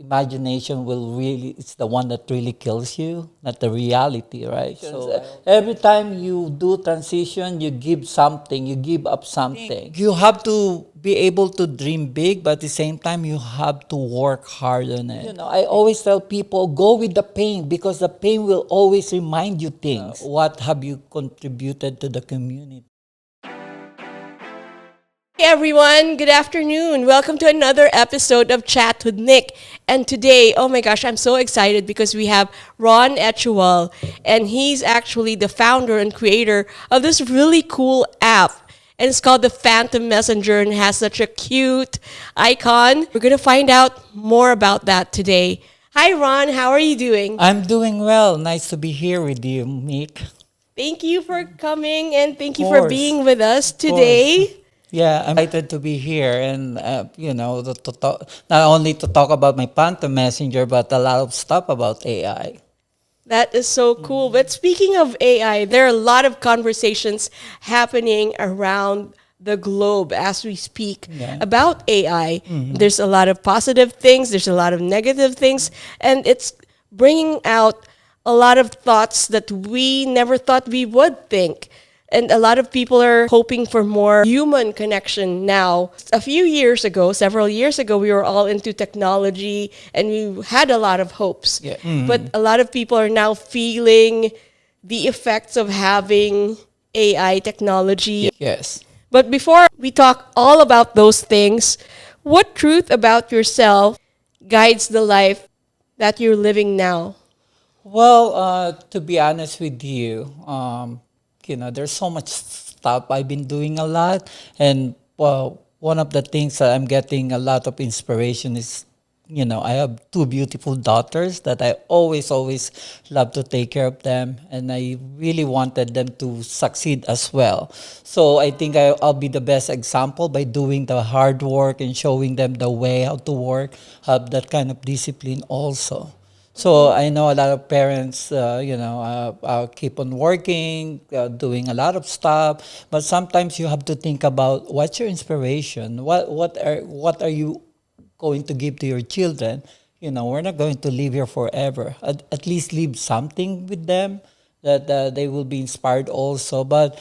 imagination it's the one that really kills you, not the reality, right? So every time you do transition, you give something, you give up something. You have to be able to dream big, but at the same time, you have to work hard on it. I always tell people, go with the pain, because the pain will always remind you things. What have you contributed to the community? Hey everyone, good afternoon. Welcome to another episode of Chat with Nick. And today, oh my gosh, I'm so excited because we have Ron Echual, and he's actually the founder and creator of this really cool app. And it's called the Phantom Messenger and has such a cute icon. We're going to find out more about that today. Hi Ron, how are you doing? I'm doing well. Nice to be here with you, Nick. Thank you for coming and thank you for being with us today. Yeah, I'm excited to be here and, to talk, not only to talk about my Phantom Messenger, but a lot of stuff about AI. That is so cool. But speaking of AI, there are a lot of conversations happening around the globe as we speak about AI. There's a lot of positive things, there's a lot of negative things, and it's bringing out a lot of thoughts that we never thought we would think. And a lot of people are hoping for more human connection now. A few years ago, several years ago, we were all into technology and we had a lot of hopes. Yeah. But a lot of people are now feeling the effects of having AI technology. Yes. But before we talk all about those things, what truth about yourself guides the life that you're living now? Well, to be honest with you, there's so much stuff. I've been doing a lot. And one of the things that I'm getting a lot of inspiration is, I have two beautiful daughters that I always love to take care of them. And I really wanted them to succeed as well. So I think I'll be the best example by doing the hard work and showing them the way how to work, have that kind of discipline also. So I know a lot of parents, keep on working, doing a lot of stuff, but sometimes you have to think about what's your inspiration. What are you going to give to your children? We're not going to live here forever. At least leave something with them that they will be inspired also. But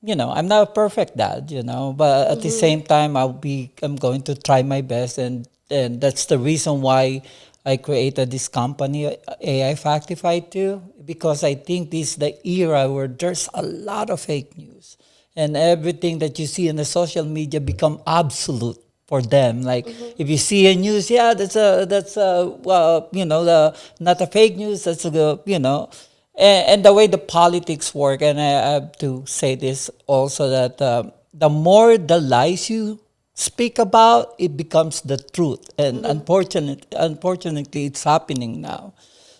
I'm not a perfect dad. But at the same time, I'm going to try my best, and that's the reason why I created this company, AIFactify too, because I think this is the era where there's a lot of fake news, and everything that you see in the social media become absolute for them. Like if you see a news, that's not a fake news. That's and the way the politics work. And I have to say this also that the more the lies you speak about, it becomes the truth. And unfortunately, it's happening now.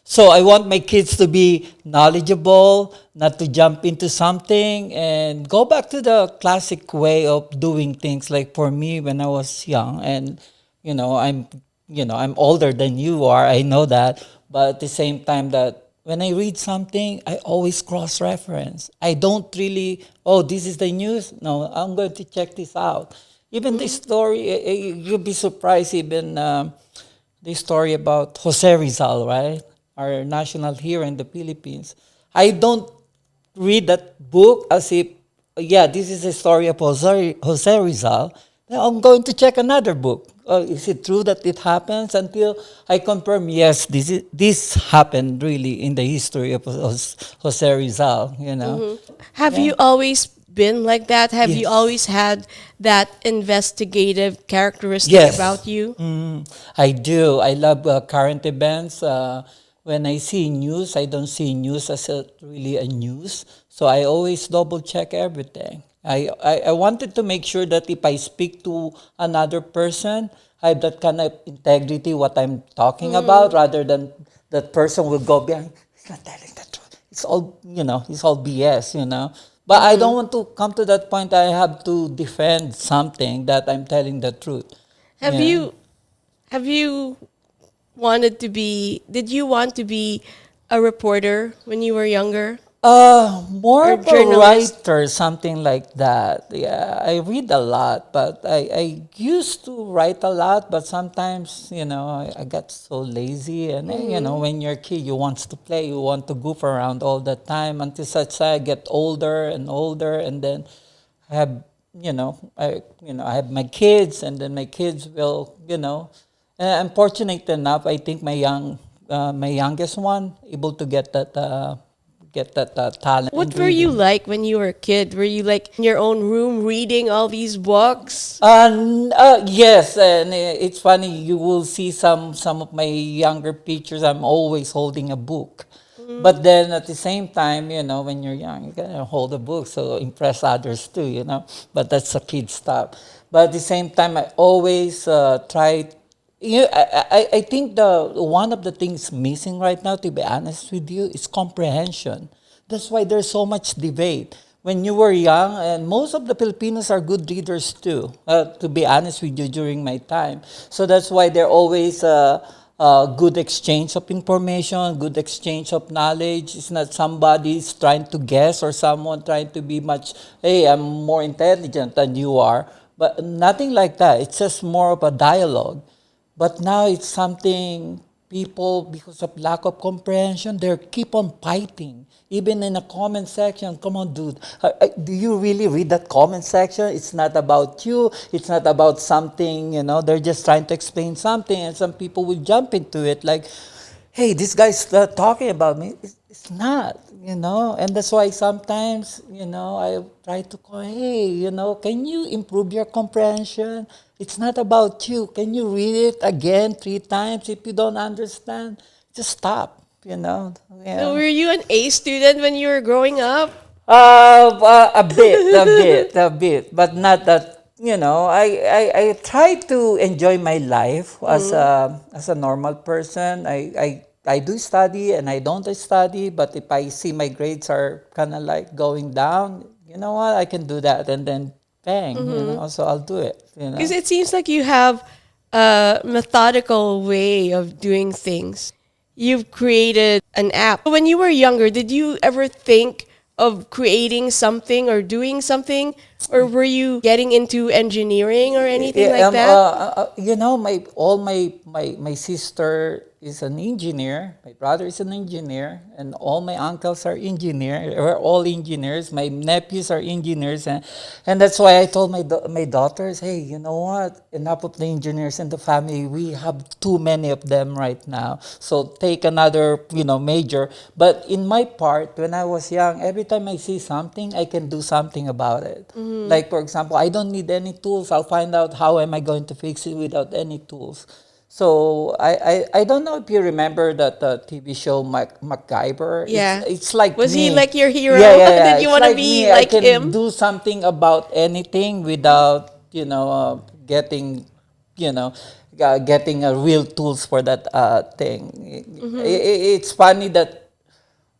So I want my kids to be knowledgeable, not to jump into something, and go back to the classic way of doing things. Like for me, when I was young, and I'm older than you are. I know that, but at the same time, that when I read something, I always cross-reference. I don't really, this is the news. No, I'm going to check this out. Even this story, you'll be surprised, even the story about Jose Rizal, right? Our national hero in the Philippines. I don't read that book as if, this is a story of Jose Rizal. Now I'm going to check another book. Is it true that it happens? Until I confirm, yes, this happened really in the history of Jose Rizal, Have you always been like that? Have you always had that investigative characteristic about you? I do. I love current events. When I see news, I don't see news as really a news. So I always double check everything. I wanted to make sure that if I speak to another person, I have that kind of integrity, what I'm talking about, rather than that person will go behind, he's not telling the truth. It's all BS. But I don't want to come to that point. I have to defend something that I'm telling the truth. Have you wanted to be, did you want to be a reporter when you were younger? More or of a journalist? writer, something like that. Yeah, I read a lot, but I used to write a lot, but sometimes, I got so lazy. And, when you're a kid, you want to play, you want to goof around all the time until such I get older and older. And then I have, I have my kids, and then my kids will, and I'm fortunate enough, I think my youngest one, able to get that talent in What were you reading. like when you were a kid? Were you like in your own room reading all these books? Yes, and it's funny. You will see some of my younger pictures. I'm always holding a book, but then at the same time, when you're young, you gotta hold a book so impress others too. But that's a kid stuff. But at the same time, I always try. I think the one of the things missing right now, to be honest with you, is comprehension. That's why there's so much debate. When you were young, and most of the Filipinos are good readers too, to be honest with you, during my time. So that's why they're always good exchange of information, good exchange of knowledge. It's not somebody's trying to guess or someone trying to be much, hey, I'm more intelligent than you are. But nothing like that. It's just more of a dialogue. But now it's something people, because of lack of comprehension, they keep on fighting. Even in a comment section, come on, dude. Do you really read that comment section? It's not about you. It's not about something, they're just trying to explain something, and some people will jump into it like, hey, this guy's talking about me. It's not, and that's why sometimes, I try to call, hey, can you improve your comprehension? It's not about you. Can you read it again 3 times? If you don't understand, just stop, So yeah. were you an A student when you were growing up? A bit, a bit, a bit, but not that. I try to enjoy my life as a normal person. I do study and I don't study, but if I see my grades are kind of like going down, you know what, I can do that, and then bang, so I'll do it. Because it seems like you have a methodical way of doing things. You've created an app. When you were younger, did you ever think of creating something or doing something? Or were you getting into engineering or anything Yeah, like that? my sister is an engineer. My brother is an engineer, and all my uncles are engineer. We're all engineers. My nephews are engineers, and that's why I told my daughters, hey, you know what? Enough of the engineers in the family. We have too many of them right now. So take another, major. But in my part, when I was young, every time I see something, I can do something about it. Like, for example, I don't need any tools. I'll find out how am I going to fix it without any tools. So I don't know if you remember that TV show MacGyver. Yeah. It's like Was he me. like your Yeah, hero? yeah, yeah. Did you It's want to like be me. I like can him? do something about anything without getting you know getting a real tools for that thing. It's funny that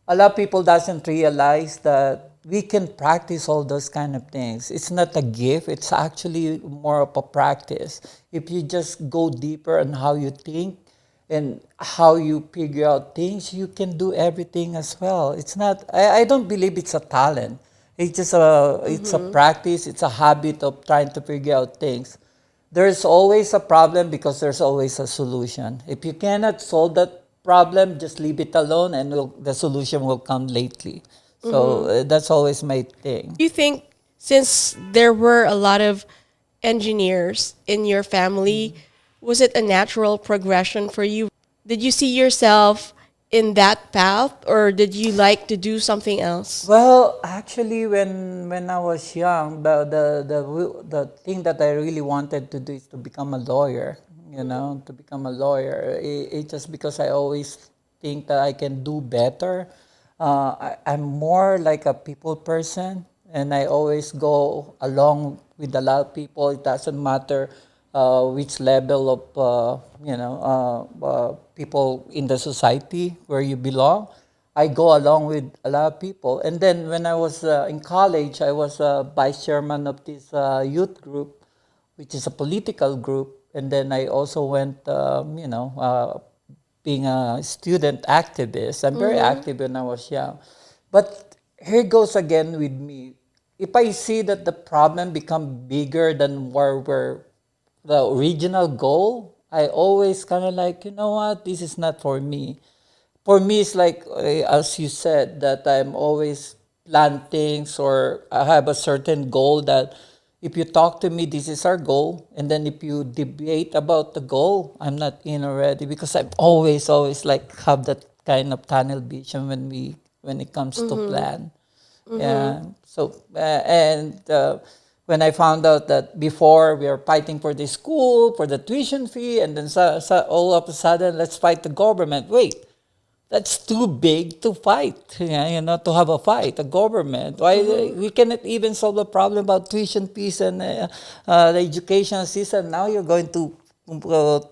a lot of people doesn't realize that we can practice all those kind of things. It's not a gift, it's actually more of a practice. If you just go deeper on how you think and how you figure out things, you can do everything as well. It's not, I don't believe it's a talent. It's a practice, it's a habit of trying to figure out things. There's always a problem because there's always a solution. If you cannot solve that problem, just leave it alone, and the solution will come lately. So that's always my thing. You think since there were a lot of engineers in your family, was it a natural progression for you? Did you see yourself in that path or did you like to do something else? Well, actually, when I was young, the thing that I really wanted to do is to become a lawyer. To become a lawyer. It's just because I always think that I can do better. I'm more like a people person, and I always go along with a lot of people. It doesn't matter which level of people in the society where you belong. I go along with a lot of people. And then when I was in college, I was vice chairman of this youth group, which is a political group. And then I also went, being a student activist. I'm very active when I was young. But here goes again with me. If I see that the problem become bigger than where we're the original goal, I always kind of like, you know what, this is not for me. For me, it's like, as you said, that I'm always plan things or I have a certain goal that if you talk to me, this is our goal. And then if you debate about the goal, I'm not in already because I'm always like have that kind of tunnel vision when it comes to plan. Yeah. So when I found out that before we are fighting for the school, for the tuition fee, and then all of a sudden let's fight the government. Wait, that's too big to fight. Yeah, to have a fight, a government. Why we cannot even solve the problem about tuition fees and the education system. Now you're going to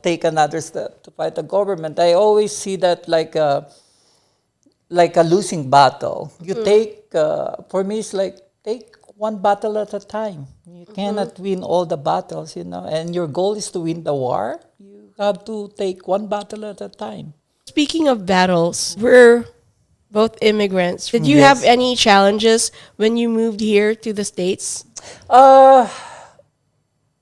take another step to fight the government. I always see that like a losing battle. You take, for me, it's like take one battle at a time. You cannot win all the battles, and your goal is to win the war. You have to take one battle at a time. Speaking of battles, we're both immigrants. Did you have Yes. any challenges when you moved here to the States? Uh,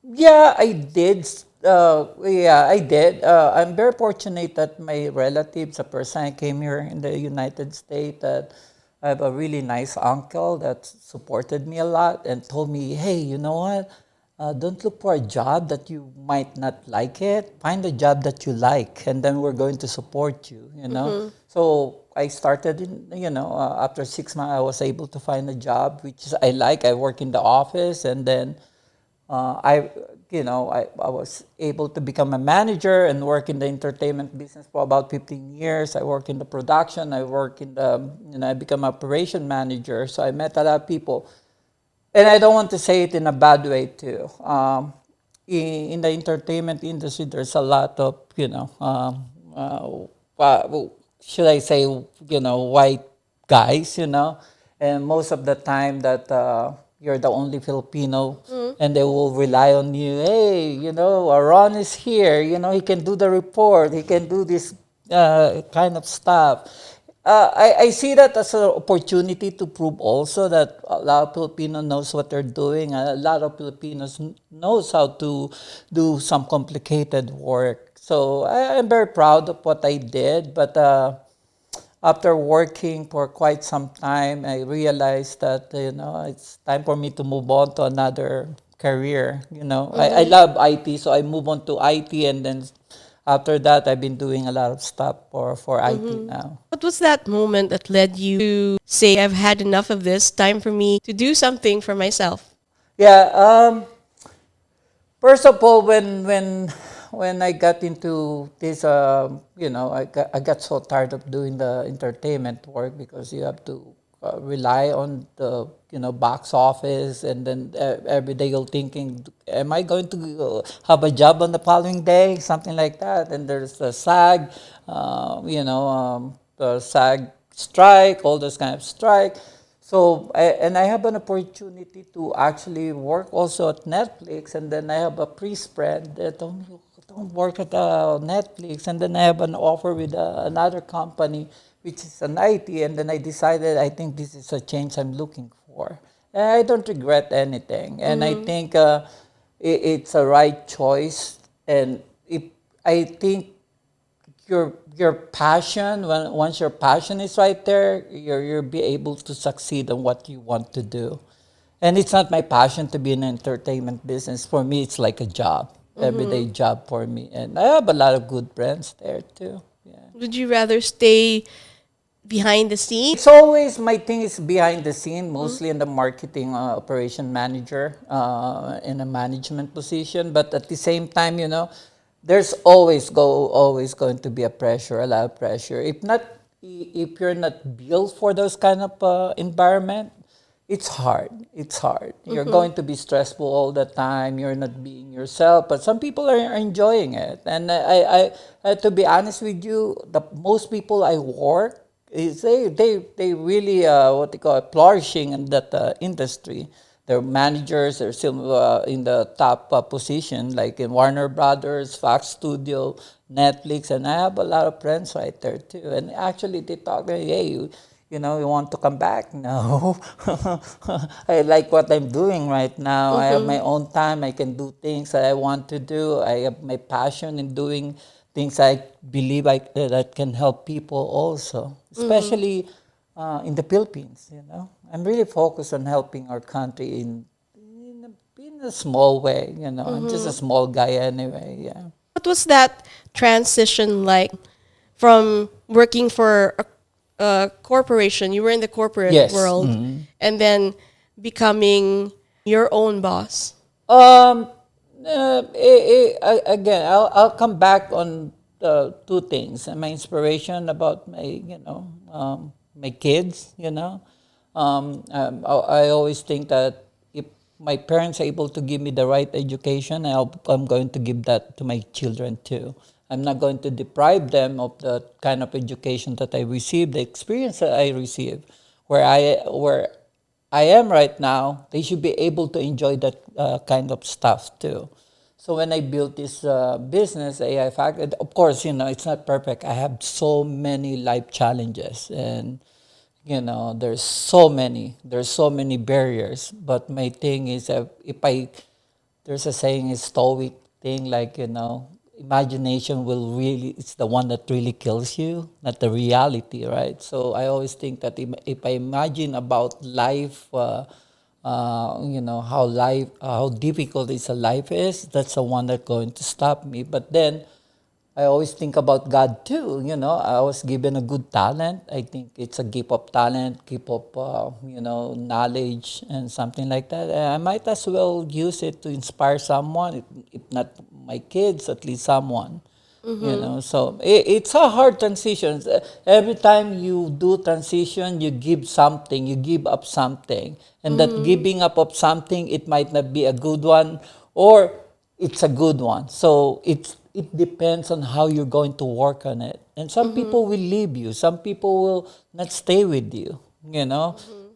Yeah, I did. Yeah, I did. I'm very fortunate that my relatives, the person I came here in the United States, that I have a really nice uncle that supported me a lot and told me, hey, you know what? Don't look for a job that you might not like it. Find a job that you like, and then we're going to support you. So I started after 6 months, I was able to find a job, which is I like. I work in the office, and then I was able to become a manager and work in the entertainment business for about 15 years. I work in the production. I work in I become operation manager. So I met a lot of people. And I don't want to say it in a bad way too. In the entertainment industry, there's a lot of, should I say, white guys. And most of the time that you're the only Filipino and they will rely on you. Hey, Ron is here. He can do the report. He can do this kind of stuff. I see that as an opportunity to prove also that a lot of Filipino knows what they're doing. A lot of Filipinos knows how to do some complicated work. So I'm very proud of what I did. But after working for quite some time, I realized that it's time for me to move on to another career. I love IT, so I move on to IT, and then after that, I've been doing a lot of stuff for IT now. What was that moment that led you to say, I've had enough of this, time for me to do something for myself? Yeah. First of all, when I got into this, I got so tired of doing the entertainment work because you have to rely on the box office, and then every day you're thinking, am I going to have a job on the following day, something like that? And there's the SAG, the SAG strike, all those kind of strike. So, and I have an opportunity to actually work also at Netflix, and then I have a pre-spread that don't work at Netflix, and then I have an offer with another company, which is an IT, and then I decided I think this is a change I'm looking for. And I don't regret anything, and I think it's a right choice, and if I think your passion, once your passion is right there, you'll be able to succeed in what you want to do. And it's not my passion to be in entertainment business. For me, it's like a job, everyday job for me. And I have a lot of good friends there too. Yeah. Would you rather stay behind the scenes? It's always my thing is behind the scene, mostly in the marketing operation manager in a management position. But at the same time, there's always going to be a lot of pressure. If you're not built for those kind of environment, it's hard. It's hard. You're going to be stressful all the time. You're not being yourself. But some people are enjoying it. And to be honest with you, the most people I work is they really what they call it, flourishing in that industry. They're managers. They're still in the top position, like in Warner Brothers, Fox Studio, Netflix, and I have a lot of friends right there too. And actually, they talk, hey, you want to come back? No. I like what I'm doing right now. I have my own time. I can do things that I want to do. I have my passion in doing things I believe that can help people also, especially in the Philippines. I'm really focused on helping our country in a small way. I'm just a small guy anyway. Yeah. What was that transition like from working for a corporation? You were in the corporate Yes. world, and then becoming your own boss. Um, Again, I'll come back on two things. And my inspiration about my kids. I always think that if my parents are able to give me the right education, I'm going to give that to my children too. I'm not going to deprive them of the kind of education that I received, the experience that I received, where I am right now. They should be able to enjoy that kind of stuff too. So when I built this business, AI Factor, of course, it's not perfect. I have so many life challenges, and there's so many barriers. But my thing is, if I there's a saying, is stoic thing, like, imagination will really, it's the one that really kills you, not the reality, right? So I always think that if I imagine about life, how difficult is a life is, that's the one that's going to stop me. But then I always think about God too. I was given a good talent. I think it's a gift of talent, gift of knowledge, and something like that. And I might as well use it to inspire someone, if not my kids, at least someone. So it's a hard transition. Every time you do transition, you give something, you give up something, and that giving up of something, it might not be a good one, or it's a good one. So it depends on how you're going to work on it. And some people will leave you, some people will not stay with you,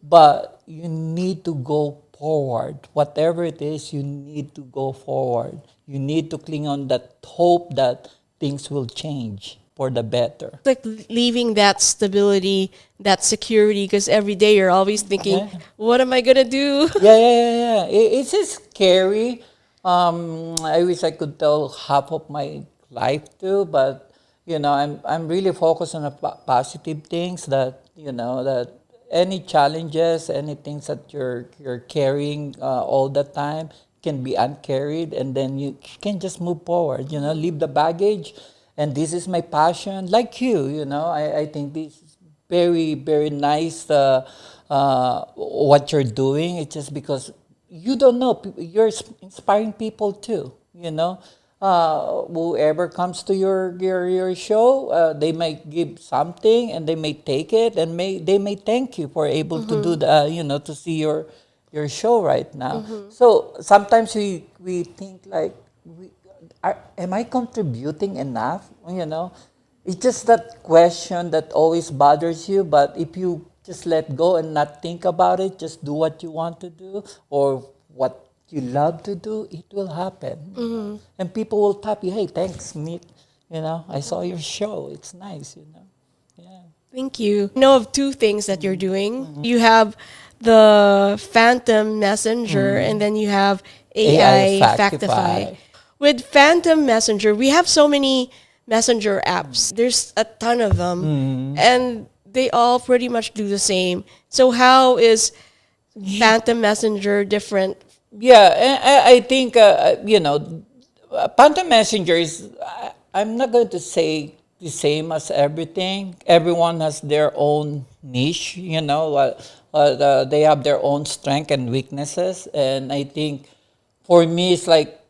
but you need to go forward. Whatever it is, you need to go forward. You need to cling on that hope that things will change for the better. Like leaving that stability, that security, because every day you're always thinking, Yeah. what am I going to do? Yeah. It's just scary. I wish I could tell half of my life too, but I'm really focused on the positive things, that any challenges, any things that you're carrying all the time can be uncarried, and then you can just move forward. Leave the baggage, and this is my passion. Like you, I think this is very, very nice, what you're doing. It's just because you don't know, you're inspiring people too. Whoever comes to your show, they might give something, and they may take it, and they may thank you for able to do the to see your show right now. So sometimes we think like, am I contributing enough? It's just that question that always bothers you. But if you just let go and not think about it, just do what you want to do, or what you love to do, it will happen. And people will tap you, hey, thanks, Meet. I saw your show. It's nice. Yeah. Thank you. I know of two things that you're doing. You have the Phantom Messenger, and then you have AI AI Factify. Factify. With Phantom Messenger, we have so many messenger apps. There's a ton of them, and they all pretty much do the same. So how is Phantom Messenger different? Yeah, and I think Phantom Messenger is. I'm not going to say the same as everything. Everyone has their own niche. They have their own strength and weaknesses, and I think for me, it's like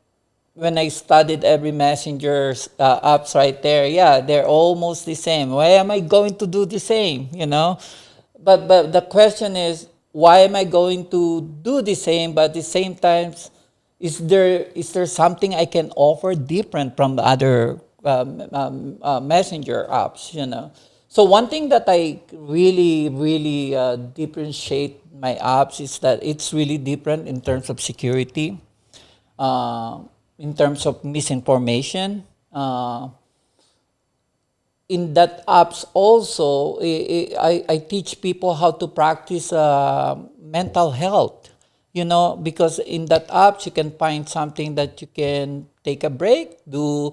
when I studied every messenger's apps right there. Yeah, they're almost the same. Why am I going to do the same? But the question is, why am I going to do the same? But at the same time, is there something I can offer different from the other messenger apps? So one thing that I really, really differentiate my apps is that it's really different in terms of security, uh, in terms of misinformation. in that apps also, I teach people how to practice mental health, because in that apps you can find something that you can take a break, do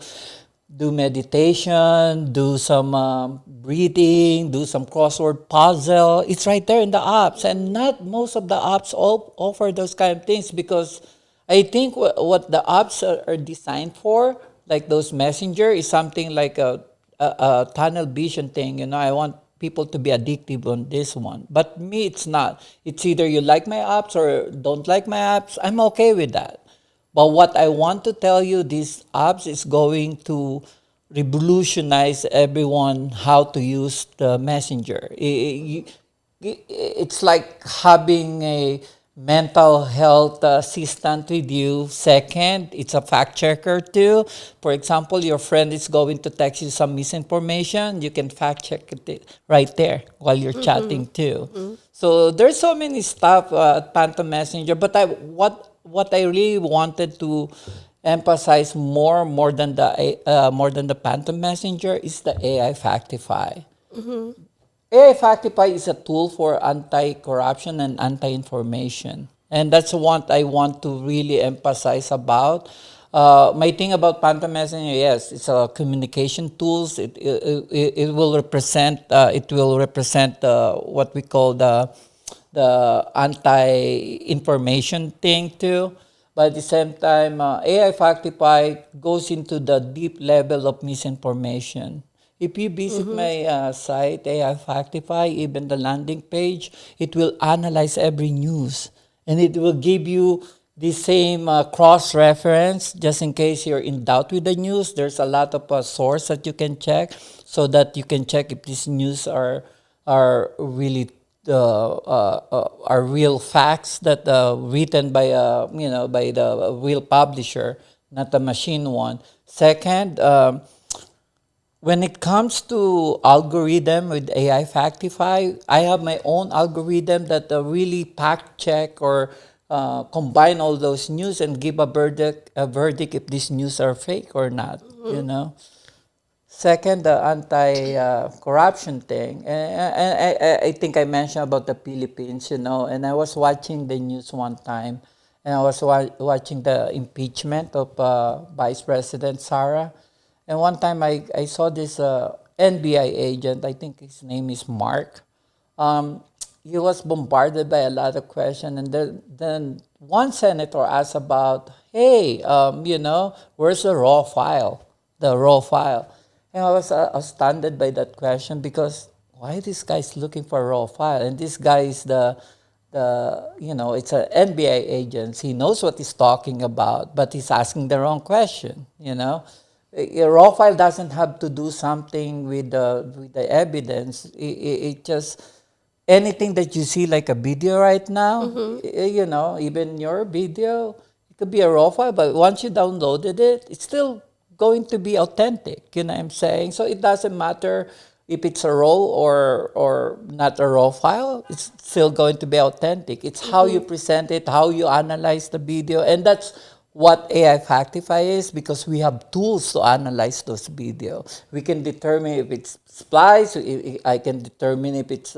meditation, do some breathing, do some crossword puzzle. It's right there in the apps, and not most of the apps all offer those kind of things, because I think what the apps are designed for, like those messenger, is something like a tunnel vision thing. I want people to be addictive on this one, but me, it's not. It's either you like my apps or don't like my apps. I'm okay with that. But what I want to tell you, these apps is going to revolutionize everyone how to use the messenger. It's like having a mental health assistant with you. Second, it's a fact checker too. For example, your friend is going to text you some misinformation. You can fact check it right there while you're chatting too. So there's so many stuff at Phantom Messenger. But what I really wanted to emphasize more than the Phantom Messenger is the AI Factify. AIFactify is a tool for anti-corruption and anti-information. And that's what I want to really emphasize about. My thing about Phantom Messenger, yes, it's a communication tools. It will represent what we call the anti-information thing too. But at the same time, AI Factify goes into the deep level of misinformation. If you visit my site, AI Factify, even the landing page, it will analyze every news, and it will give you the same cross-reference just in case you're in doubt with the news. There's a lot of source that you can check, so that you can check if these news are really are real facts that written by by the real publisher, not a machine one. Second, when it comes to algorithm with AI Factify, I have my own algorithm that really fact check or combine all those news and give a verdict if these news are fake or not. Second, the anti-corruption thing. And I think I mentioned about the Philippines, and I was watching the news one time, and I was watching the impeachment of Vice President Sara. And one time I saw this NBI agent, I think his name is Mark. Um, he was bombarded by a lot of questions. And then one senator asked about, hey, where's the raw file? The raw file. And I was astounded by that question, because why this guy's looking for a raw file? And this guy is it's an NBA agent. He knows what he's talking about, but he's asking the wrong question. A raw file doesn't have to do something with the evidence. It just, anything that you see, like a video right now, even your video, it could be a raw file, but once you downloaded it, it's still going to be authentic. You know what I'm saying? So it doesn't matter if it's a raw or not a raw file. It's still going to be authentic. It's how you present it, how you analyze the video, and that's what AI Factify is, because we have tools to analyze those videos. We can determine if it's spliced. I can determine if it's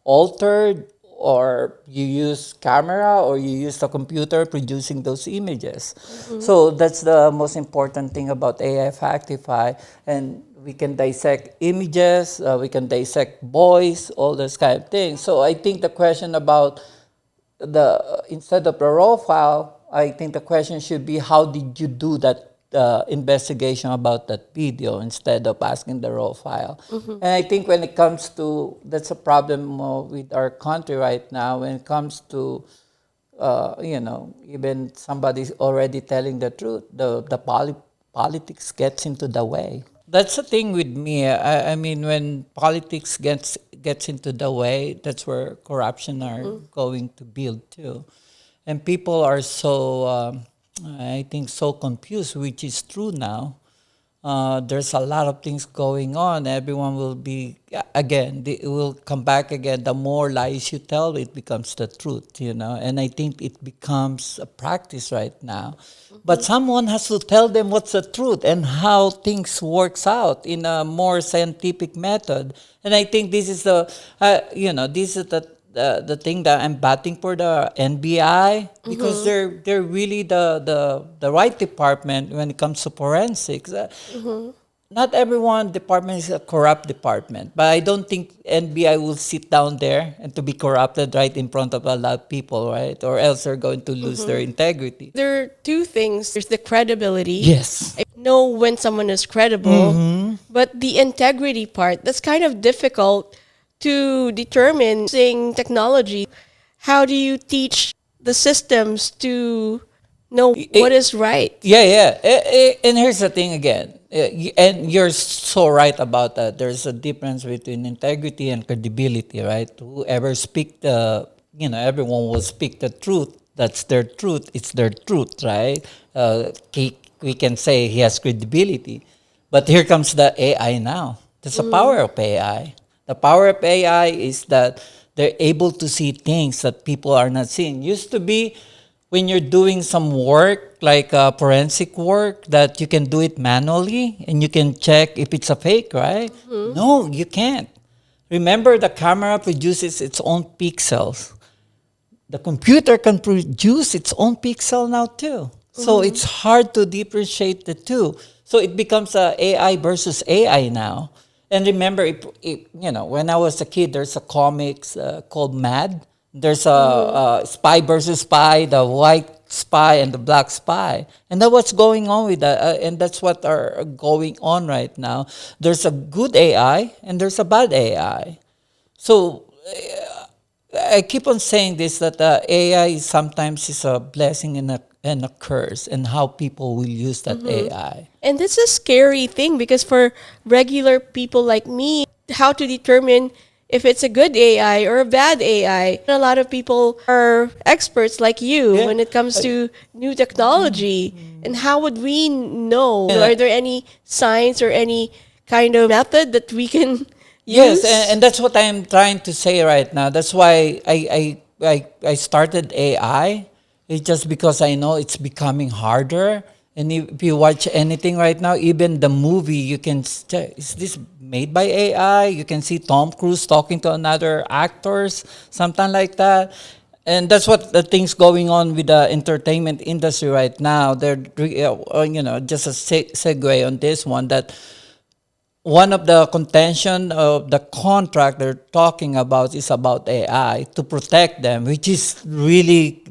altered, or you use camera, or you use the computer producing those images. So that's the most important thing about AI Factify. And we can dissect images, we can dissect voice, all those kind of things. So I think the question about instead of the raw file, I think the question should be, how did you do that investigation about that video, instead of asking the raw file? And I think when it comes to, that's a problem with our country right now, when it comes to, even somebody's already telling the truth, the politics gets into the way. That's the thing with me. I mean, when politics gets into the way, that's where corruption are going to build too. And people are so, I think, so confused, which is true now. there's a lot of things going on. Everyone will be, again, it will come back again. The more lies you tell, it becomes the truth, And I think it becomes a practice right now. But someone has to tell them what's the truth and how things works out in a more scientific method. And I think this is this is the thing that I'm batting for the NBI, because they're really the right department when it comes to forensics. Not everyone department is a corrupt department, but I don't think NBI will sit down there and to be corrupted right in front of a lot of people, right? Or else they're going to lose their integrity. There are two things. There's the credibility. Yes. I know when someone is credible, but the integrity part, that's kind of difficult to determine using technology. How do you teach the systems to know what is right? Yeah. And here's the thing again. And you're so right about that. There's a difference between integrity and credibility, right? Whoever everyone will speak the truth. That's their truth. It's their truth, right? We can say he has credibility. But here comes the AI now. That's the power of AI. The power of AI is that they're able to see things that people are not seeing. Used to be when you're doing some work, like forensic work, that you can do it manually and you can check if it's a fake, right? No, you can't. Remember, the camera produces its own pixels. The computer can produce its own pixel now too. So it's hard to differentiate the two. So it becomes a AI versus AI now. And remember, when I was a kid, there's a comics called Mad. There's a spy versus spy, the white spy and the black spy. And that's what's going on with that. And that's what are going on right now. There's a good AI and there's a bad AI. So I keep on saying this, that AI sometimes is a blessing and a curse, and how people will use that AI. And this is a scary thing, because for regular people like me, how to determine if it's a good AI or a bad AI. A lot of people are experts like you when it comes to new technology. And how would we know? Are there any signs or any kind of method that we can use? Yes, and that's what I'm trying to say right now. That's why I started AI. It's just because I know it's becoming harder. And if you watch anything right now, even the movie, you can say, is this made by AI? You can see Tom Cruise talking to another actors, something like that. And that's what the things going on with the entertainment industry right now. They're, just a segue on this one, that one of the contention of the contract they're talking about is about AI to protect them, which is really,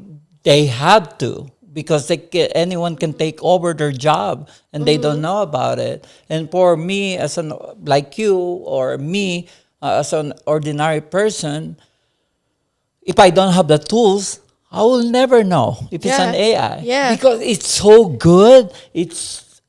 they have to, because anyone can take over their job and they don't know about it. And for me, like you or me, as an ordinary person, if I don't have the tools, I will never know if it's an AI. Yeah. Because it's so good. It's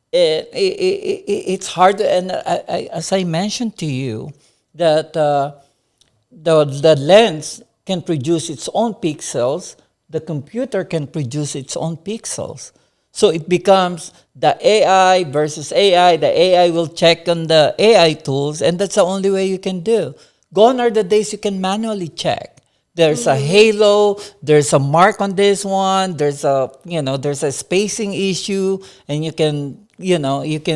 hard. And as I mentioned to you, that the lens can produce its own pixels. The computer can produce its own pixels. So it becomes the AI versus AI. The AI will check on the AI tools, and that's the only way you can do. Gone are the days you can manually check. There's a halo, there's a mark on this one, there's a spacing issue, and you can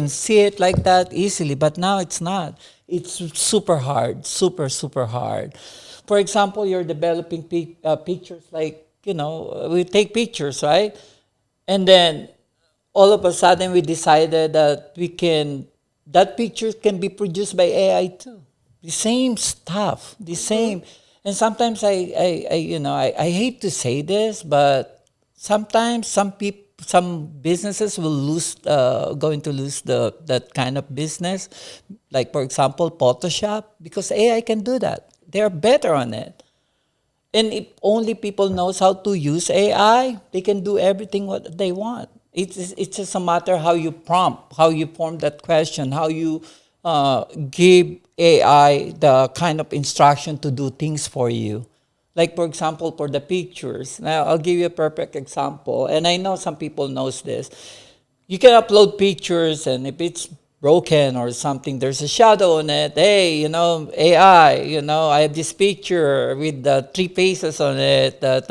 see it like that easily. But now it's not. It's super hard, super hard. For example, you're developing pictures like, we take pictures, right? And then all of a sudden we decided that that picture can be produced by AI too. The same stuff, the same. And sometimes I hate to say this, but sometimes some businesses will going to lose that kind of business. Like, for example, Photoshop, because AI can do that. They're better on it. And if only people knows how to use AI, they can do everything what they want. It's just a matter how you prompt, how you form that question, how you give AI the kind of instruction to do things for you. Like, for example, for the pictures. Now, I'll give you a perfect example. And I know some people knows this. You can upload pictures, and if it's broken or something, there's a shadow on it. Hey, AI, I have this picture with the three faces on it that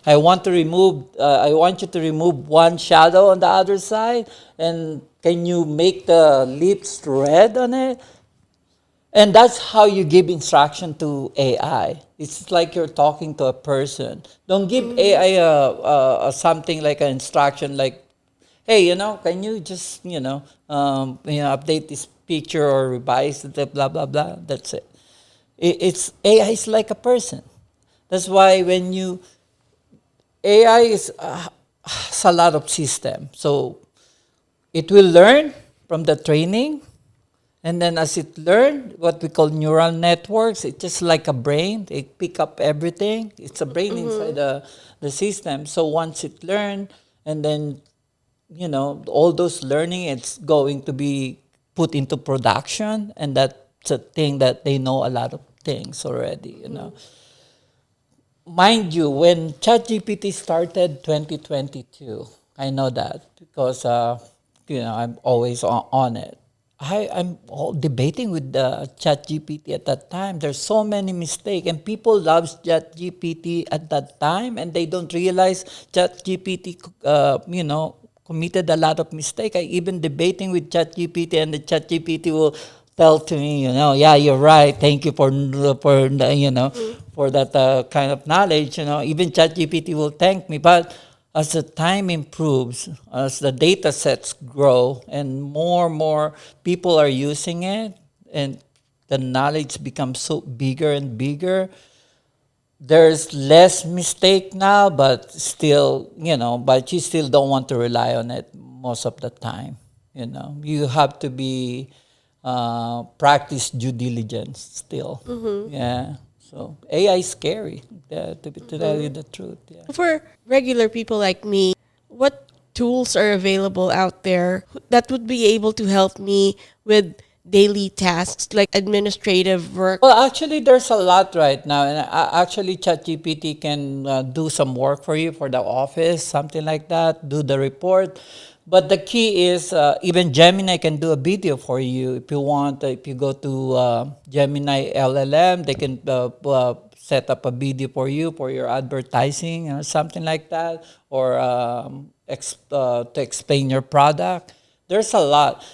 I want to remove. I want you to remove one shadow on the other side, and can you make the lips red on it? And that's how you give instruction to AI. It's like you're talking to a person. Don't give AI something like an instruction like, hey, can you just, update this picture or revise it, blah, blah, blah. That's it. It's AI is like a person. That's why AI has a lot of system. So it will learn from the training. And then as it learned, what we call neural networks, it's just like a brain. They pick up everything. It's a brain inside the system. So once it learned, and then, all those learning, it's going to be put into production. And that's a thing that they know a lot of things already. Mind you, when ChatGPT started 2022, I know that because, I'm always on it. I'm debating with the ChatGPT at that time. There's so many mistakes, and people love ChatGPT at that time, and they don't realize ChatGPT, committed a lot of mistake. I even debating with ChatGPT, and the ChatGPT will tell to me, yeah, you're right. Thank you for that kind of knowledge. Even ChatGPT will thank me, but as the time improves, as the data sets grow, and more people are using it, and the knowledge becomes so bigger and bigger, there's less mistake now, but still, but you still don't want to rely on it most of the time. You have to be practice due diligence still. Yeah. So AI is scary, to tell you the truth. Yeah. For regular people like me, what tools are available out there that would be able to help me with daily tasks like administrative work? Well, actually, there's a lot right now, and actually, ChatGPT can do some work for you for the office, something like that. Do the report. But the key is even Gemini can do a video for you if you want. If you go to Gemini LLM, they can set up a video for you for your advertising or something like that, or to explain your product. There's a lot.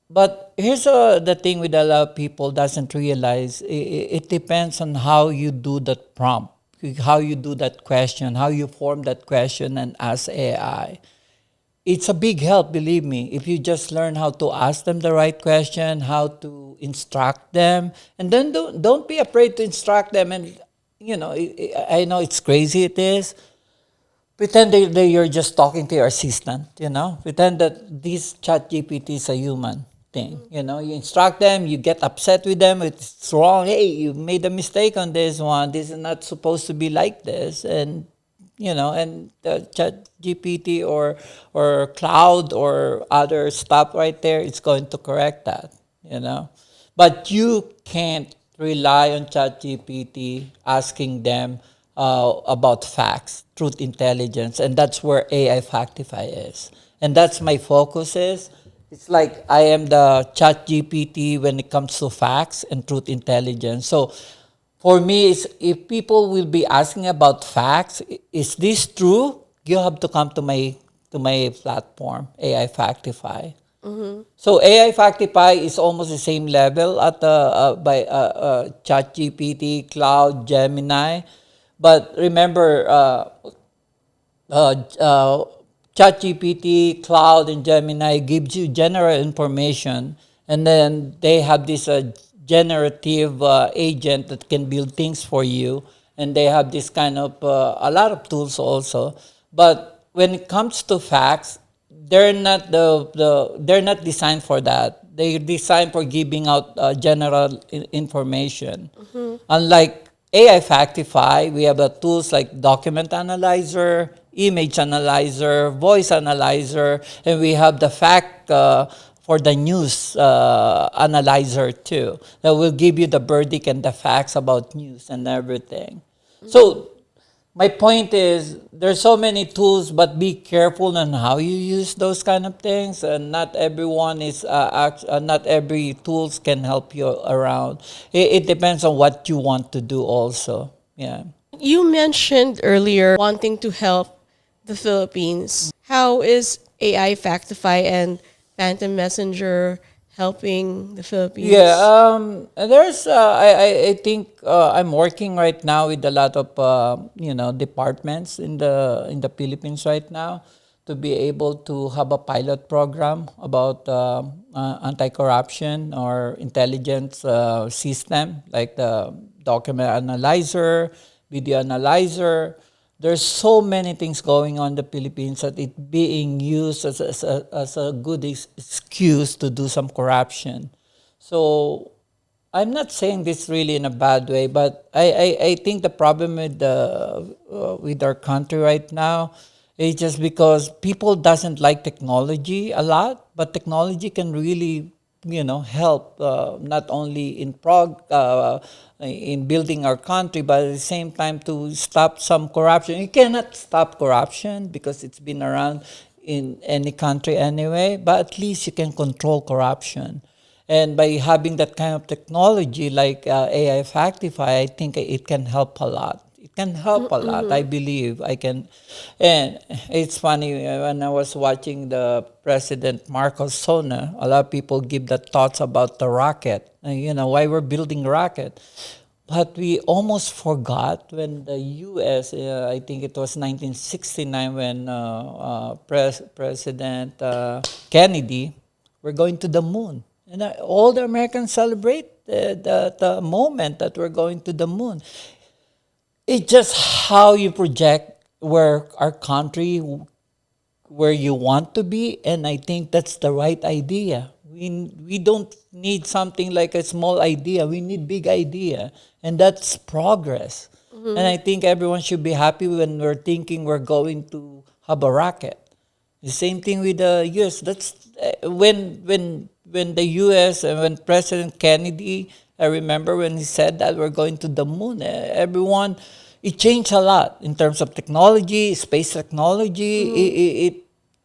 But here's the thing with a lot of people doesn't realize. It depends on how you do that prompt, how you do that question, how you form that question and ask AI. It's a big help, believe me, if you just learn how to ask them the right question, how to instruct them, and then don't be afraid to instruct them. And I know it's crazy, it is. Pretend that you're just talking to your assistant. Pretend that this chat GPT is a human thing. You instruct them, you get upset with them, it's wrong. Hey, you made a mistake on this one. This is not supposed to be like this. And and chat GPT or cloud or other stuff right there, it's going to correct that. But you can't rely on ChatGPT asking them about facts, truth intelligence, and that's where AI Factify is. And that's my focus is. It's like I am the ChatGPT when it comes to facts and truth intelligence. So for me, if people will be asking about facts, is this true? You have to come to my platform, AI Factify. So AI Factify is almost the same level at by ChatGPT, Cloud, Gemini, but remember, ChatGPT, Cloud, and Gemini gives you general information, and then they have this generative agent that can build things for you, and they have this kind of a lot of tools also. But when it comes to facts, they're not they're not designed for that. They're designed for giving out general information. Unlike AI Factify, we have tools like document analyzer, image analyzer, voice analyzer, and we have the fact for the news analyzer too, that will give you the verdict and the facts about news and everything. So My point is there's so many tools, but be careful on how you use those kind of things. And not everyone is not every tools can help you around. It depends on what you want to do also. Yeah. You mentioned earlier wanting to help the Philippines. How is AI Factify and Phantom Messenger helping the Yeah, Philippines? there's I think I'm working right now with a lot of departments in the Philippines right now to be able to have a pilot program about anti-corruption or intelligence system like the document analyzer, video analyzer. There's so many things going on in the Philippines that it being used as a good excuse to do some corruption. So I'm not saying this really in a bad way, but I think the problem with our country right now is just because people doesn't like technology a lot, but technology can really help not only in building our country, but at the same time to stop some corruption. You cannot stop corruption because it's been around in any country anyway, but at least you can control corruption. And by having that kind of technology like AI Factify, I think it can help a lot. It can help a lot. I believe I can. And it's funny when I was watching the President Marcos Sona, a lot of people give the thoughts about the rocket. Why we're building rocket. But we almost forgot when the U.S. I think it was 1969 when President Kennedy, we're going to the moon. And all the Americans celebrate the moment that we're going to the moon. It's just how you project where our country, where you want to be, and I think that's the right idea. We don't need something like a small idea. We need big idea, and that's progress. And I think everyone should be happy when we're thinking we're going to have a rocket. The same thing with the U.S. That's when the U.S. and when President Kennedy, I remember when he said that we're going to the moon. Everyone, it changed a lot in terms of technology, space technology. It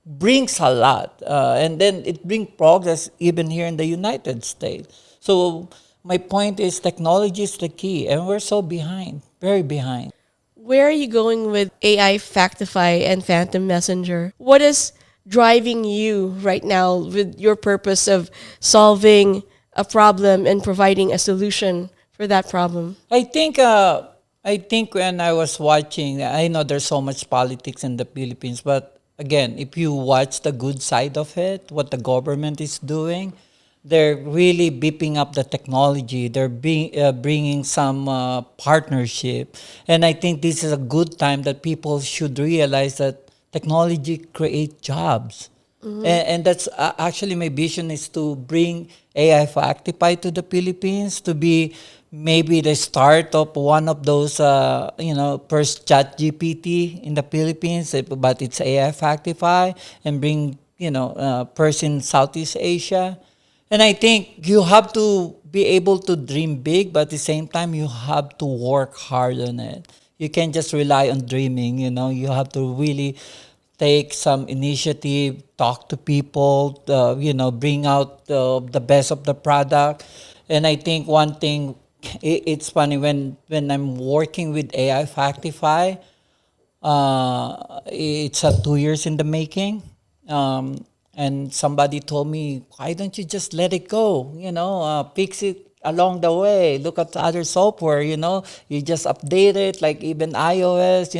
brings a lot, and then it brings progress even here in the United States. So my point is, technology is the key, and we're so behind, very behind. Where are you going with AI Factify and Phantom Messenger? What is driving you right now with your purpose of solving a problem and providing a solution for that problem? I think when I was watching, I know there's so much politics in the Philippines, but again, if you watch the good side of it, what the government is doing, they're really beefing up the technology. They're bringing some partnership, and I think this is a good time that people should realize that technology creates jobs. And that's actually my vision is to bring AI Factify to the Philippines to be maybe the start of one of those, first ChatGPT in the Philippines, but it's AI Factify and bring, first in Southeast Asia. And I think you have to be able to dream big, but at the same time, you have to work hard on it. You can't just rely on dreaming, you have to really take some initiative, talk to people, bring out the best of the product. And I think one thing, it's funny when I'm working with AI Factify, it's 2 years in the making. And somebody told me, why don't you just let it go? Fix it along the way. Look at other software, you just update it, like even iOS,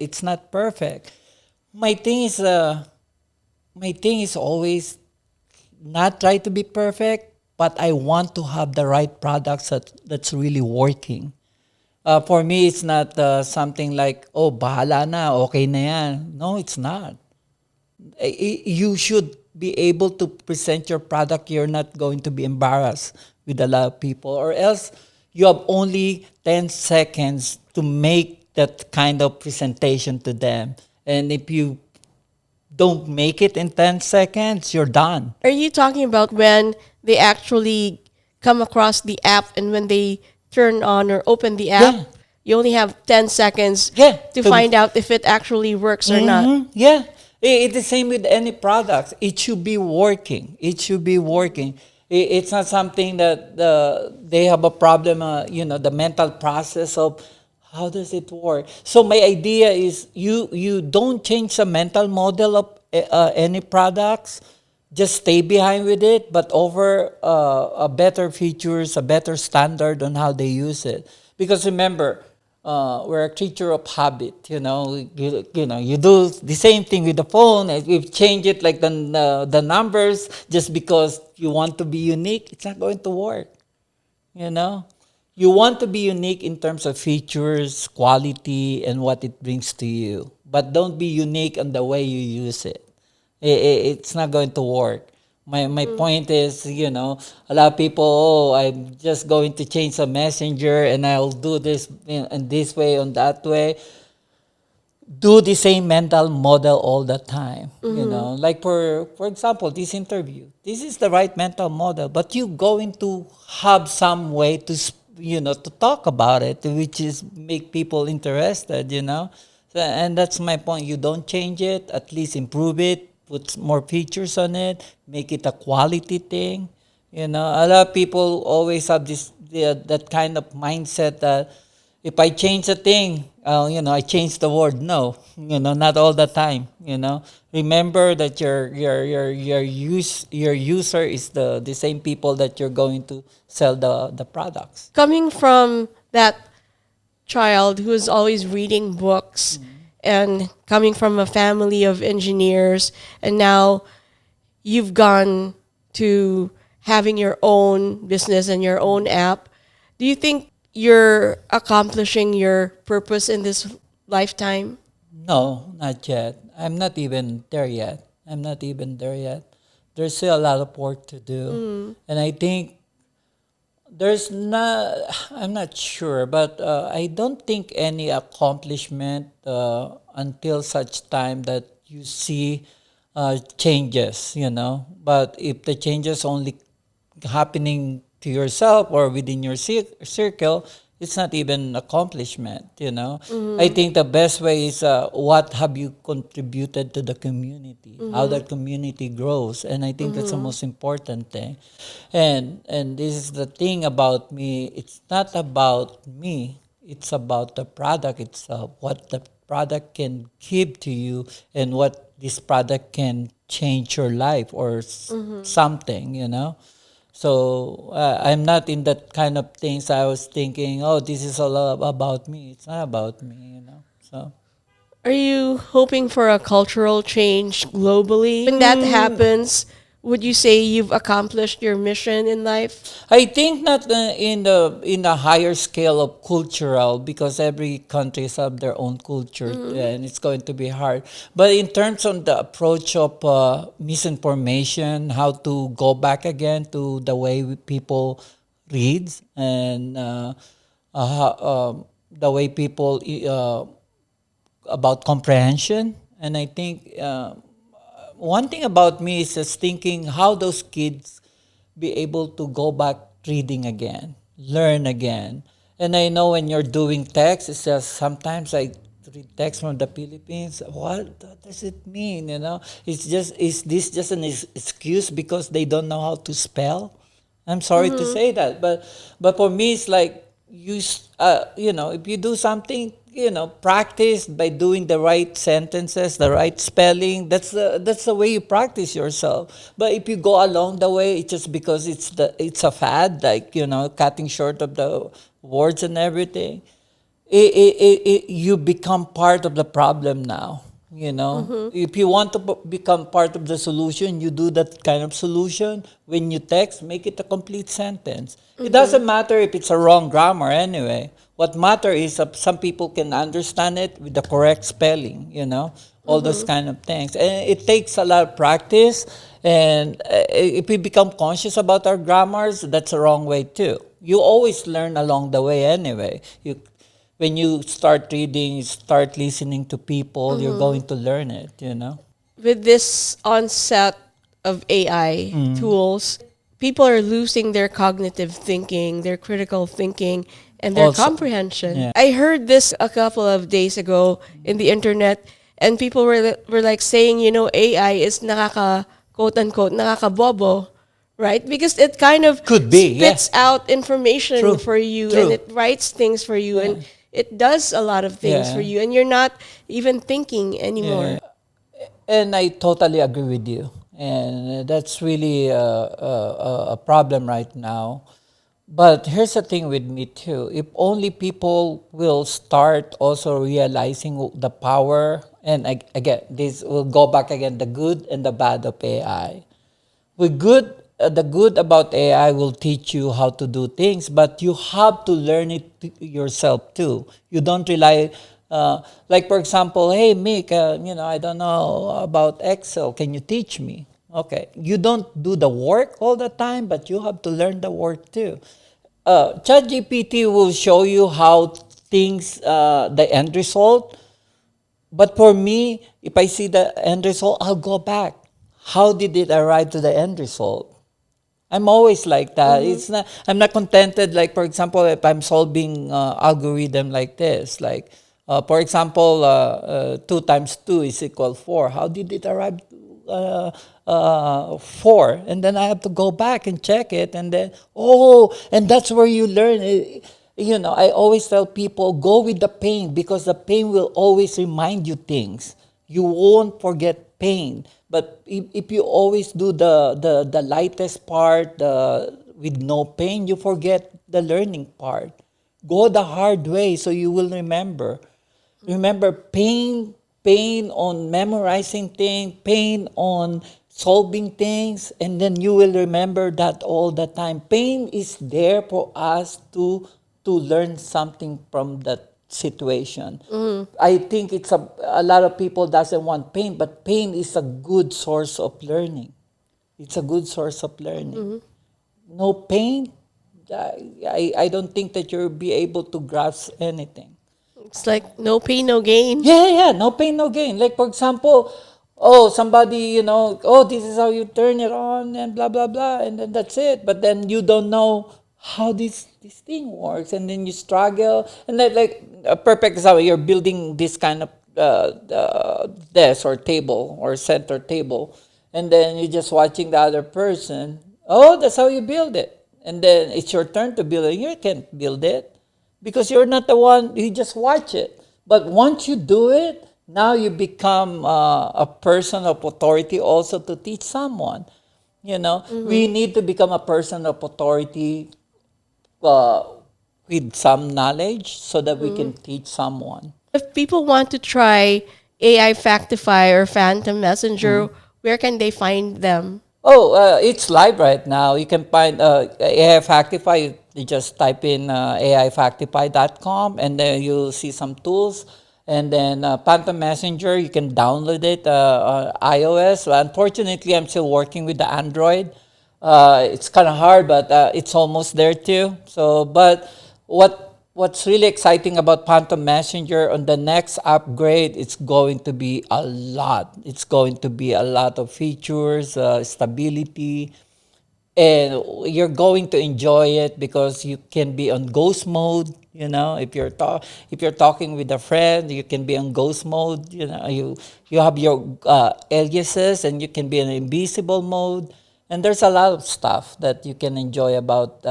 it's not perfect. My thing is, always not try to be perfect, but I want to have the right products that's really working. For me, it's not something like, oh, bahala na, okay na yan. No, it's not. You should be able to present your product. You're not going to be embarrassed with a lot of people, or else you have only 10 seconds to make that kind of presentation to them. And if you don't make it in 10 seconds, you're done. Are you talking about when they actually come across the app and when they turn on or open the app? Yeah. you only have 10 seconds Yeah. to find out if it actually works or not. Yeah. It's the same with any products. It should be working. It should be working. It's not something that they have a problem, the mental process of how does it work. So my idea is you don't change the mental model of any products. Just stay behind with it, but over a better features, a better standard on how they use it. Because remember, we're a creature of habit. You do the same thing with the phone. And we've changed it like the numbers just because you want to be unique. It's not going to work. You know, you want to be unique in terms of features, quality, and what it brings to you. But don't be unique in the way you use it. It's not going to work. My point is, a lot of people, I'm just going to change the messenger and I'll do this in this way, on that way. Do the same mental model all the time. Like for example, this interview. This is the right mental model, but you going to have some way to to talk about it, which is make people interested. So, and that's my point. You don't change it, at least improve it, put more features on it, make it a quality thing. A lot of people always have that kind of mindset that if I change a thing, I change the word. No, not all the time. Remember that your user is the same people that you're going to sell the products. Coming from that child who's always reading books and coming from a family of engineers, and now you've gone to having your own business and your own app, do you think you're accomplishing your purpose in this lifetime? No, not yet. I'm not even there yet. I'm not even there yet. There's still a lot of work to do, and I think there's not. I'm not sure, but I don't think any accomplishment until such time that you see changes. But if the changes only happening to yourself or within your circle, it's not even accomplishment. I think the best way is what have you contributed to the community, how that community grows, and I think that's the most important thing. And this is the thing about me. It's not about me. It's about the product. It's what the product can give to you and what this product can change your life or something. So I'm not in that kind of things. I was thinking, oh, this is all about me. It's not about me. So Are you hoping for a cultural change globally? When that happens, would you say you've accomplished your mission in life? I think not in the higher scale of cultural, because every country have their own culture and it's going to be hard. But in terms of the approach of misinformation, how to go back again to the way people read and the way people about comprehension, and I think. One thing about me is just thinking how those kids be able to go back reading again, learn again. And I know when you're doing text, it's just sometimes I read text from the Philippines. What does it mean? Is this just an excuse because they don't know how to spell? I'm sorry to say that, but for me, it's like if you do something, practice by doing the right sentences, the right spelling. That's the way you practice yourself. But if you go along the way, it's just because it's a fad, like cutting short of the words and everything. You become part of the problem now. If you want to become part of the solution, you do that kind of solution. When you text, make it a complete sentence. It doesn't matter if it's a wrong grammar anyway. What matter is some people can understand it with the correct spelling, all those kind of things. And it takes a lot of practice. And if we become conscious about our grammars, that's the wrong way too. You always learn along the way anyway. When you start reading, start listening to people, you're going to learn it. With this onset of AI tools, people are losing their cognitive thinking, their critical thinking, and their Also, comprehension. yeah. I heard this a couple of days ago in the internet, and people were like saying, AI is nakaka quote unquote nakakabobo, right? Because it kind of Could be, yeah. spits out information True, for you, and true. it writes things for you, and Yeah, it does a lot of things for yeah, you, and you're not even thinking yeah. anymore. And I totally agree with you. And that's really a problem right now. But here's the thing with me too. If only people will start also realizing the power, and again, this will go back again, the good and the bad of AI. The good about AI will teach you how to do things, but you have to learn it yourself too. You don't rely, like for example, hey Mick, I don't know about Excel. Can you teach me? Okay, you don't do the work all the time, but you have to learn the work too. ChatGPT will show you how things, the end result, but for me, if I see the end result, I'll go back. How did it arrive to the end result? I'm always like that. Mm-hmm. It's not. I'm not contented. Like for example, if I'm solving algorithm like this, like for example, 2 times 2 is equal 4. How did it arrive to 4? And then I have to go back and check it, and then and that's where you learn. I always tell people go with the pain because the pain will always remind you things. You won't forget pain. But if you always do the lightest part with no pain, you forget the learning part. Go the hard way so you will remember. Remember pain on memorizing things, pain on solving things, and then you will remember that all the time. Pain is there for us to learn something from that situation. I think it's a lot of people doesn't want pain, but pain is a good source of learning. It's a good source of learning. No pain, I don't think that you'll be able to grasp anything. It's like no pain, no gain. Yeah, no pain, no gain. Like for example, somebody, this is how you turn it on and blah blah blah, and then that's it. But then you don't know how this thing works, and then you struggle. And then like a perfect example, you're building this kind of desk or table or center table, and then you're just watching the other person. Oh, that's how you build it, and then it's your turn to build it. You can't build it because you're not the one. You just watch it. But once you do it, now you become a person of authority also to teach someone. We need to become a person of authority uh, with some knowledge so that we can teach someone. If people want to try AI Factify or Phantom Messenger, where can they find them? It's live right now. You can find AIFactify. You just type in AIFactify.com and then you'll see some tools. And then Phantom Messenger, you can download it on iOS. Unfortunately, I'm still working with the Android. It's kind of hard, but it's almost there too. So, but what's really exciting about Phantom Messenger on the next upgrade, it's going to be a lot. It's going to be a lot of features, stability, and you're going to enjoy it because you can be on ghost mode. If you're talking with a friend, you can be on ghost mode. You have your aliases, and you can be in invisible mode. And there's a lot of stuff that you can enjoy about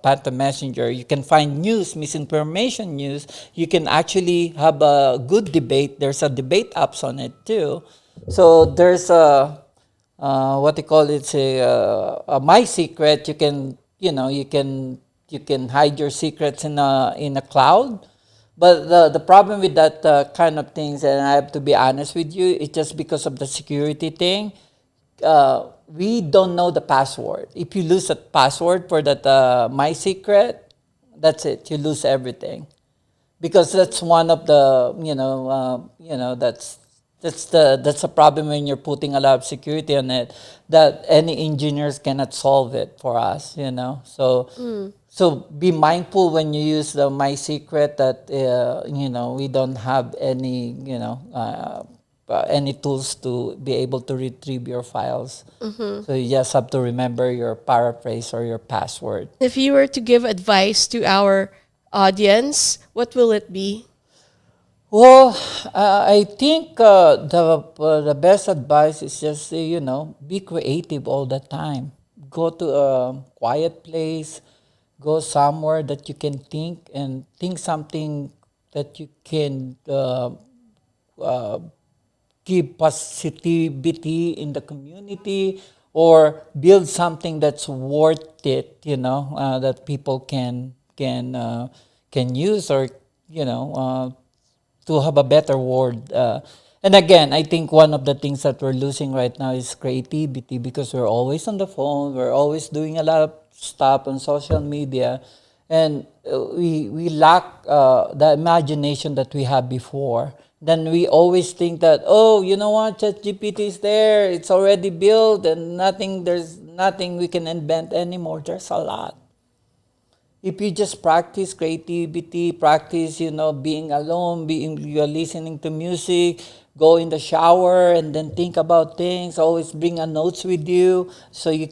Phantom Messenger. You can find news, misinformation news. You can actually have a good debate. There's a debate apps on it too. So there's what they call it, a my secret. You can hide your secrets in a cloud. But the problem with that kind of things, and I have to be honest with you, it's just because of the security thing. We don't know the password. If you lose a password for that my secret, that's it. You lose everything because that's one of the that's a problem when you're putting a lot of security on it that any engineers cannot solve it for us. So be mindful when you use the my secret that we don't have any any tools to be able to retrieve your files. So you just have to remember your paraphrase or your password. If you were to give advice to our audience, what will it be? Well, I think the best advice is just be creative all the time. Go to a quiet place, go somewhere that you can think and think something that you can give positivity in the community or build something that's worth it, that people can use or to have a better world. And again, I think one of the things that we're losing right now is creativity because we're always on the phone, we're always doing a lot of stuff on social media, and we lack the imagination that we had before. Then we always think that, oh, you know what, ChatGPT is there, it's already built, and there's nothing we can invent anymore. There's a lot. If you just practice creativity, practice, being alone, you're listening to music, go in the shower and then think about things, always bring a notes with you so you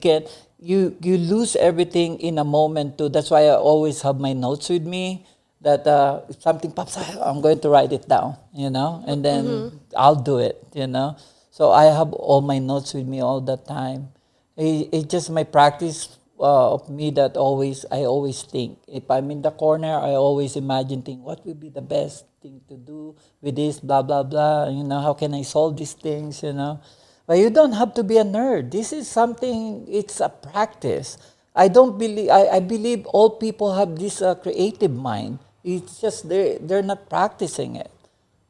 lose everything in a moment too. That's why I always have my notes with me that if something pops up, I'm going to write it down, and then I'll do it. So I have all my notes with me all the time. It's just my practice of me that I always think. If I'm in the corner, I always imagine think what would be the best thing to do with this, blah blah blah. How can I solve these things. But you don't have to be a nerd. This is something. It's a practice. I believe all people have this creative mind. It's just they're not practicing it.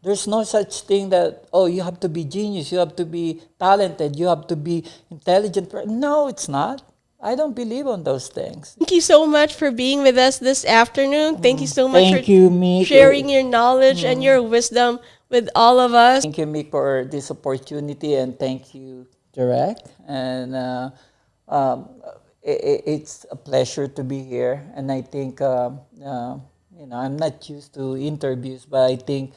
There's no such thing that, oh, you have to be genius, you have to be talented, you have to be intelligent. No, it's not. I don't believe on those things. Thank you so much for being with us this afternoon. Thank you so much for Thank you, Mick. sharing your knowledge and your wisdom with all of us. Thank you, Mick, for this opportunity, and thank you, Direct. And um, it's a pleasure to be here. And I think, I'm not used to interviews, but I think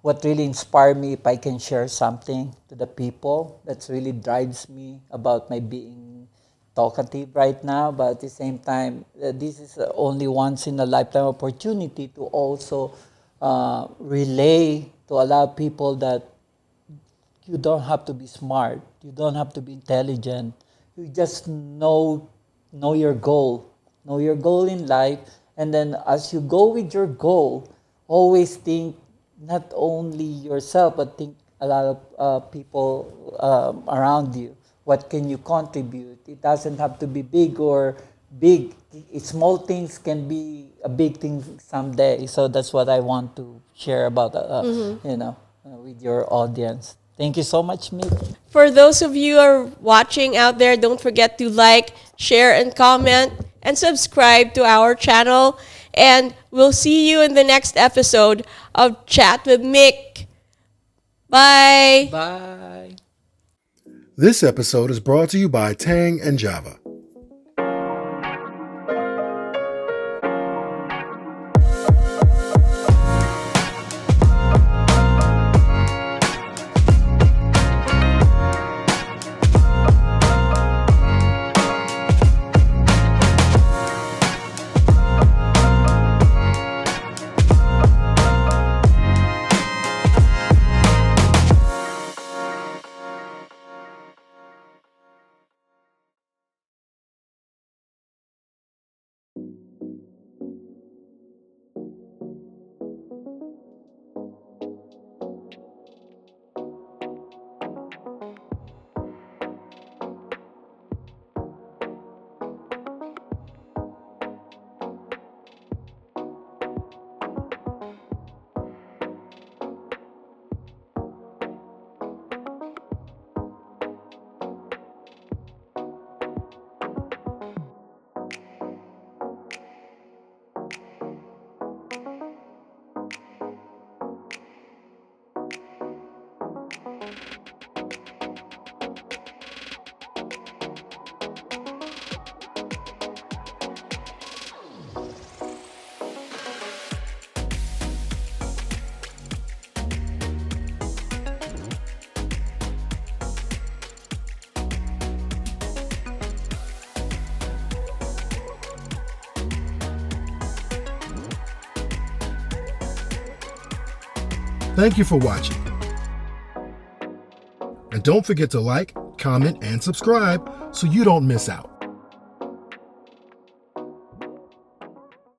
what really inspired me, if I can share something to the people, that's really drives me about my being talkative right now. But at the same time, this is only once in a lifetime opportunity to also relay to a lot of people that you don't have to be smart, you don't have to be intelligent. You just know your goal, know your goal in life, and then as you go with your goal, always think not only yourself but think a lot of people around you. What can you contribute? It doesn't have to be big or big. Small things can be a big thing someday. So that's what I want to share about, with your audience. Thank you so much, Mick. For those of you who are watching out there, don't forget to like, share, and comment, and subscribe to our channel. And we'll see you in the next episode of Chat with Mick. Bye. Bye. This episode is brought to you by Tang and Java. Thank you for watching. And don't forget to like, comment, and subscribe so you don't miss out.